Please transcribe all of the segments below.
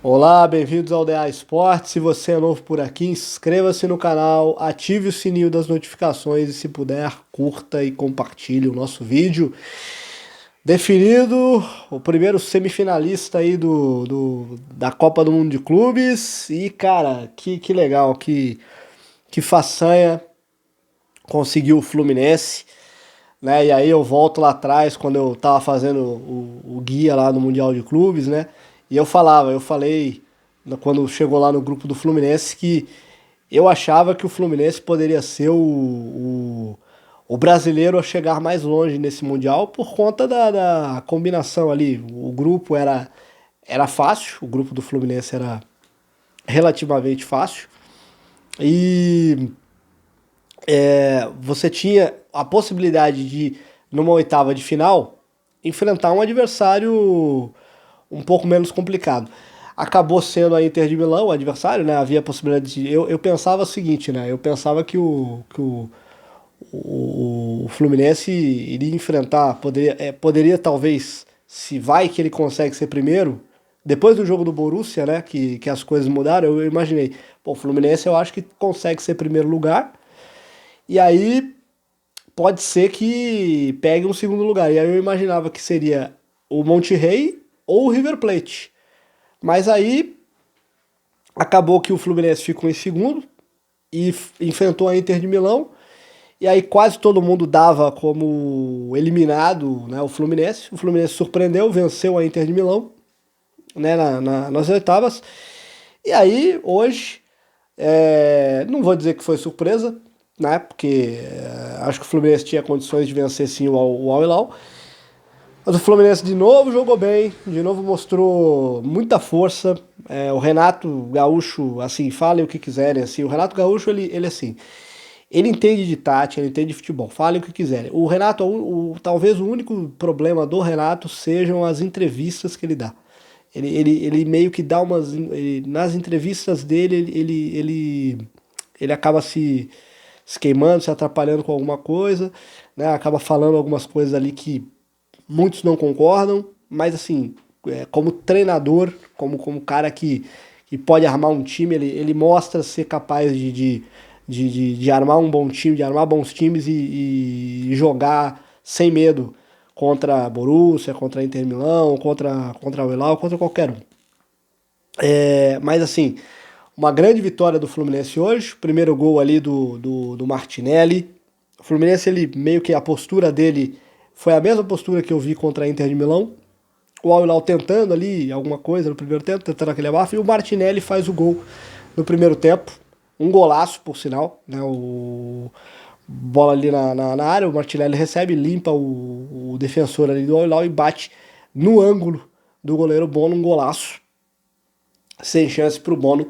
Olá, bem-vindos ao DA Esportes. Se você é novo por aqui, inscreva-se no canal, ative o sininho das notificações e, se puder, curta e compartilhe o nosso vídeo. Definido o primeiro semifinalista aí da Copa do Mundo de Clubes. E, cara, que legal, que façanha conseguiu o Fluminense, né? E aí eu volto lá atrás, quando eu tava fazendo o guia lá no Mundial de Clubes, né? E eu falei, quando chegou lá no grupo do Fluminense, que eu achava que o Fluminense poderia ser o brasileiro a chegar mais longe nesse Mundial por conta da combinação ali. O grupo era fácil, o grupo do Fluminense era relativamente fácil. E você tinha a possibilidade de, numa oitava de final, enfrentar um adversário um pouco menos complicado. Acabou sendo a Inter de Milão o adversário, né? Havia a possibilidade de. Eu pensava o seguinte, né? Eu pensava que o Fluminense iria enfrentar, poderia talvez, se vai que ele consegue ser primeiro, depois do jogo do Borussia, né? Que as coisas mudaram, eu imaginei, pô, o Fluminense eu acho que consegue ser primeiro lugar, e aí pode ser que pegue um segundo lugar. E aí eu imaginava que seria o Monterrey ou o River Plate. Mas aí acabou que o Fluminense ficou em segundo e enfrentou a Inter de Milão. E aí quase todo mundo dava como eliminado, né, o Fluminense. O Fluminense surpreendeu, venceu a Inter de Milão, né, nas oitavas. E aí hoje, não vou dizer que foi surpresa, né, porque acho que o Fluminense tinha condições de vencer sim o Al Hilal. Mas o Fluminense de novo jogou bem, de novo mostrou muita força. O Renato Gaúcho, assim, falem o que quiserem, assim, o Renato Gaúcho, ele assim, ele entende de tática, ele entende de futebol, falem o que quiserem. O Renato, talvez o único problema do Renato sejam as entrevistas que ele dá. Ele meio que dá nas entrevistas dele, ele acaba se queimando, se atrapalhando com alguma coisa, né? Acaba falando algumas coisas ali que muitos não concordam, mas assim, como treinador, como cara que pode armar um time, ele mostra ser capaz de armar um bom time, de armar bons times e jogar sem medo contra a Borussia, contra a Inter Milão, contra o Hilal, contra qualquer um. Mas assim, uma grande vitória do Fluminense hoje, primeiro gol ali do Martinelli. O Fluminense, ele meio que a postura dele foi a mesma postura que eu vi contra a Inter de Milão. O Al Hilal tentando ali alguma coisa no primeiro tempo, tentando aquele abafo, e o Martinelli faz o gol no primeiro tempo. Um golaço, por sinal, né? Bola ali na área, o Martinelli recebe, limpa o defensor ali do Al Hilal e bate no ângulo do goleiro Bono, um golaço. Sem chance pro Bono.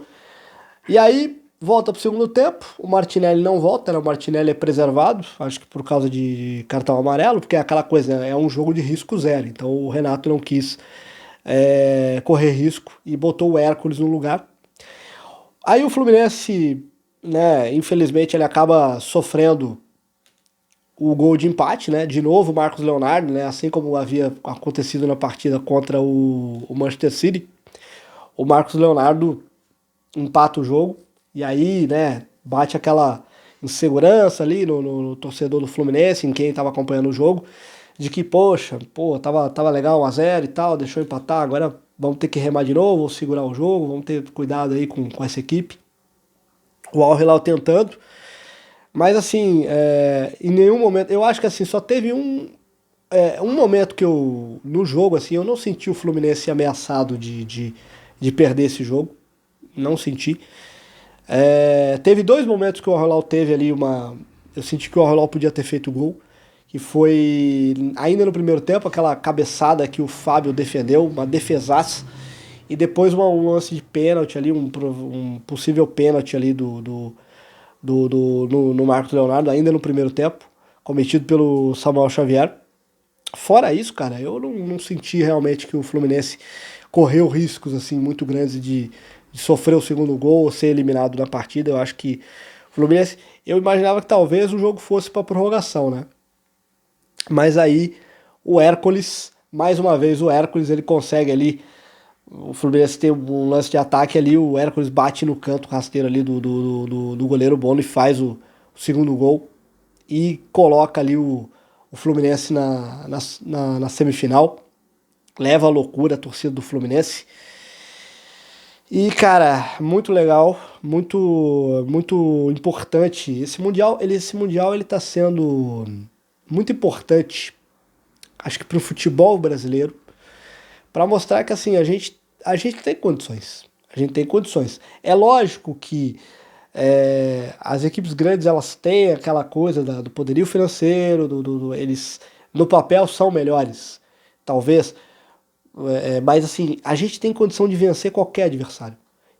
E aí, volta pro segundo tempo, o Martinelli não volta, né? O Martinelli é preservado, acho que por causa de cartão amarelo, porque é aquela coisa, né? É um jogo de risco zero, então o Renato não quis correr risco e botou o Hércules no lugar. Aí o Fluminense, né, infelizmente ele acaba sofrendo o gol de empate, né? De novo o Marcos Leonardo, né? Assim como havia acontecido na partida contra o Manchester City, o Marcos Leonardo empata o jogo, e aí, né, bate aquela insegurança ali no torcedor do Fluminense, em quem estava acompanhando o jogo, de que, poxa, tava legal 1 a 0 e tal, deixou empatar, agora vamos ter que remar de novo, vamos segurar o jogo, vamos ter cuidado aí com essa equipe. O Al Hilal tentando, mas assim, em nenhum momento, eu acho que assim, só teve um momento que no jogo, assim, eu não senti o Fluminense ameaçado de perder esse jogo, não senti. Teve 2 momentos que o Al Hilal teve ali eu senti que o Al Hilal podia ter feito gol, que foi ainda no primeiro tempo, aquela cabeçada que o Fábio defendeu, uma defesaça, e depois um lance de pênalti ali, um possível pênalti ali no Marcos Leonardo, ainda no primeiro tempo, cometido pelo Samuel Xavier. Fora isso, cara, eu não senti realmente que o Fluminense correu riscos assim muito grandes de sofrer o segundo gol ou ser eliminado na partida. Eu acho que o Fluminense, eu imaginava que talvez o jogo fosse para prorrogação, né? Mas aí o Hércules, mais uma vez o Hércules, ele consegue ali O Fluminense tem um lance de ataque ali, o Hércules bate no canto rasteiro ali do goleiro Bono e faz o segundo gol e coloca ali o Fluminense na semifinal. Leva a loucura a torcida do Fluminense. E, cara, muito legal, muito importante. Esse mundial ele tá sendo muito importante, acho que pro futebol brasileiro, para mostrar que assim a gente tem condições. A gente tem condições. É lógico que as equipes grandes elas têm aquela coisa do poderio financeiro, eles no papel são melhores, talvez, mas assim a gente tem condição de vencer qualquer adversário,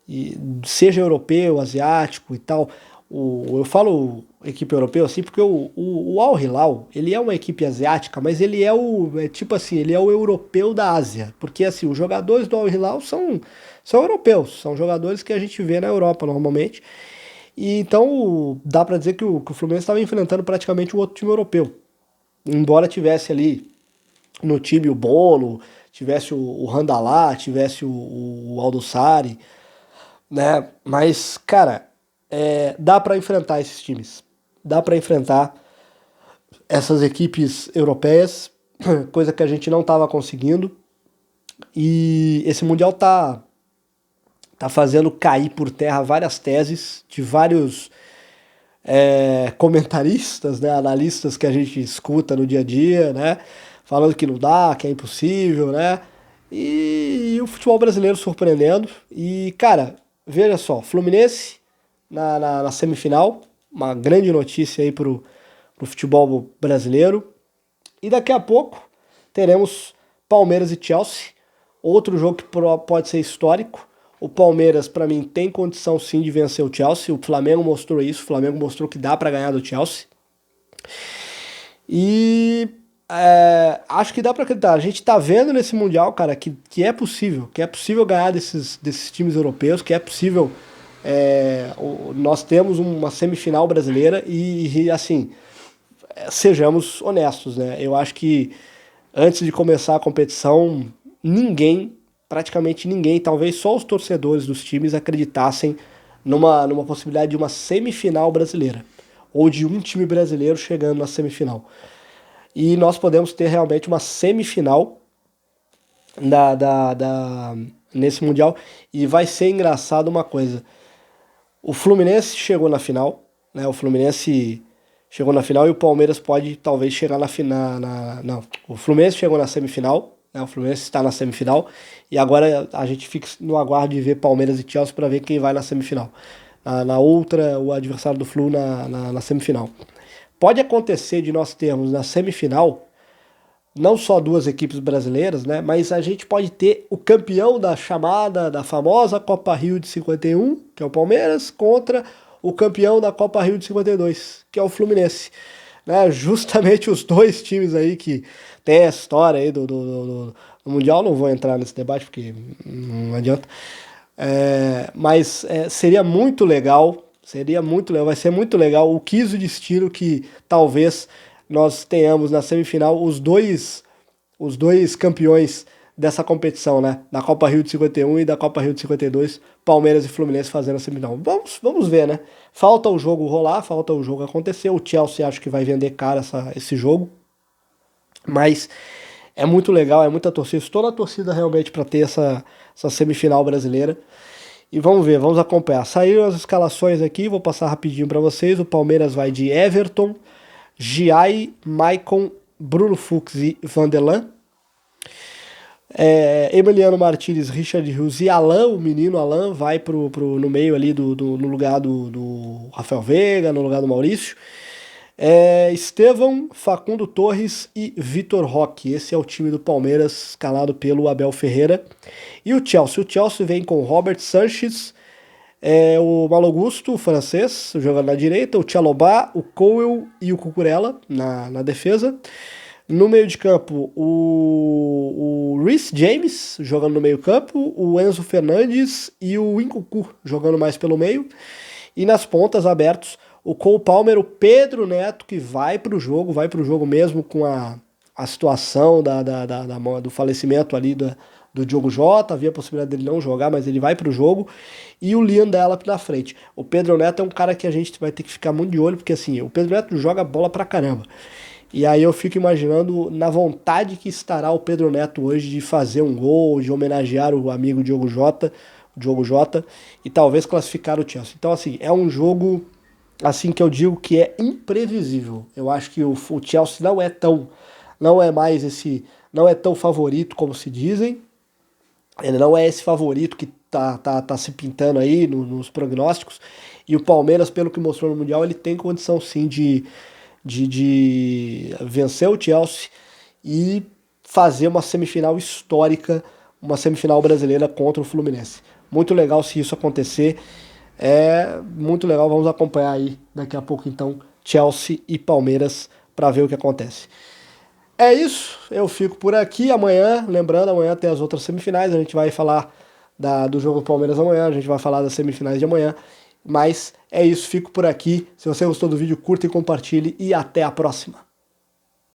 e seja europeu, asiático e tal. Eu falo equipe europeu assim porque o Al Hilal ele é uma equipe asiática, mas ele tipo assim, ele é o europeu da Ásia, porque assim os jogadores do Al Hilal são europeus, são jogadores que a gente vê na Europa normalmente. E então dá pra dizer que o Fluminense estava enfrentando praticamente um outro time europeu. Embora tivesse ali no time o Bono, tivesse o Randalá, tivesse o Aldo Sari, né? Mas, cara, dá pra enfrentar esses times. Dá pra enfrentar essas equipes europeias, coisa que a gente não tava conseguindo. E esse Mundial tá fazendo cair por terra várias teses de vários comentaristas, né, analistas que a gente escuta no dia a dia, né, falando que não dá, que é impossível, né, e o futebol brasileiro surpreendendo. E, cara, veja só, Fluminense na semifinal, uma grande notícia aí pro futebol brasileiro. E daqui a pouco teremos Palmeiras e Chelsea, outro jogo que pode ser histórico. O Palmeiras, para mim, tem condição sim de vencer o Chelsea. O Flamengo mostrou isso. O Flamengo mostrou que dá para ganhar do Chelsea. E acho que dá para acreditar. A gente tá vendo nesse Mundial, cara, que é possível. Que é possível ganhar desses times europeus. Que é possível. Nós temos uma semifinal brasileira e assim, sejamos honestos, né? Eu acho que antes de começar a competição, praticamente ninguém, talvez só os torcedores dos times acreditassem numa possibilidade de uma semifinal brasileira, ou de um time brasileiro chegando na semifinal. E nós podemos ter realmente uma semifinal nesse Mundial, e vai ser engraçado uma coisa. O Fluminense chegou na final, né? O Fluminense chegou na final e o Palmeiras pode talvez chegar na final. Não, o Fluminense chegou na semifinal, né? O Fluminense está na semifinal e agora a gente fica no aguardo de ver Palmeiras e Chelsea para ver quem vai na semifinal. Na outra, o adversário do Flu na semifinal. Pode acontecer de nós termos na semifinal não só duas equipes brasileiras, né? Mas a gente pode ter o campeão da famosa Copa Rio de 51, que é o Palmeiras, contra o campeão da Copa Rio de 52, que é o Fluminense. Né? Justamente os dois times aí que tem a história aí do Mundial, não vou entrar nesse debate porque não adianta. Mas seria muito legal, vai ser muito legal o quiz de estilo que talvez nós tenhamos na semifinal os dois campeões dessa competição, né? Da Copa Rio de 51 e da Copa Rio de 52, Palmeiras e Fluminense fazendo a semifinal. Vamos ver, né? Falta o jogo rolar, falta o jogo acontecer. O Chelsea acho que vai vender caro esse jogo, mas é muito legal, é muita torcida. Estou na torcida realmente para ter essa semifinal brasileira. E vamos ver, vamos acompanhar. Saíram as escalações aqui, vou passar rapidinho para vocês. O Palmeiras vai de Everton, Giai, Maicon, Bruno Fux e Vanderlan. Emiliano Martínez, Richard Rios e Alan, o menino Alan, vai no meio ali no lugar do Rafael Veiga, no lugar do Maurício. Estevão, Facundo Torres e Vitor Roque. Esse é o time do Palmeiras, escalado pelo Abel Ferreira. E o Chelsea vem com Robert Sanches, o Malo Gusto, o francês, jogando na direita, o Tchalobah, o Cowell e o Cucurella na defesa. No meio de campo, o Reece James jogando no meio campo, o Enzo Fernandes e o Nkunku jogando mais pelo meio. E nas pontas abertos, o Cole Palmer, o Pedro Neto, que vai pro jogo mesmo com a situação do falecimento ali do Diogo Jota, havia a possibilidade dele não jogar, mas ele vai pro jogo, e o Liam Delap na frente. O Pedro Neto é um cara que a gente vai ter que ficar muito de olho, porque assim, o Pedro Neto joga bola pra caramba. E aí eu fico imaginando na vontade que estará o Pedro Neto hoje de fazer um gol, de homenagear o amigo Diogo Jota, e talvez classificar o Chelsea. Então assim, é um jogo assim que eu digo que é imprevisível. Eu acho que o Chelsea não é mais esse, não é tão favorito como se dizem. Ele não é esse favorito que tá se pintando aí nos prognósticos. E o Palmeiras, pelo que mostrou no Mundial, ele tem condição sim de vencer o Chelsea e fazer uma semifinal histórica, uma semifinal brasileira contra o Fluminense. Muito legal se isso acontecer. É muito legal, vamos acompanhar aí daqui a pouco então Chelsea e Palmeiras para ver o que acontece. É isso, eu fico por aqui amanhã, lembrando, amanhã tem as outras semifinais, a gente vai falar do jogo do Palmeiras amanhã, a gente vai falar das semifinais de amanhã, mas é isso, fico por aqui. Se você gostou do vídeo, curta e compartilhe e até a próxima.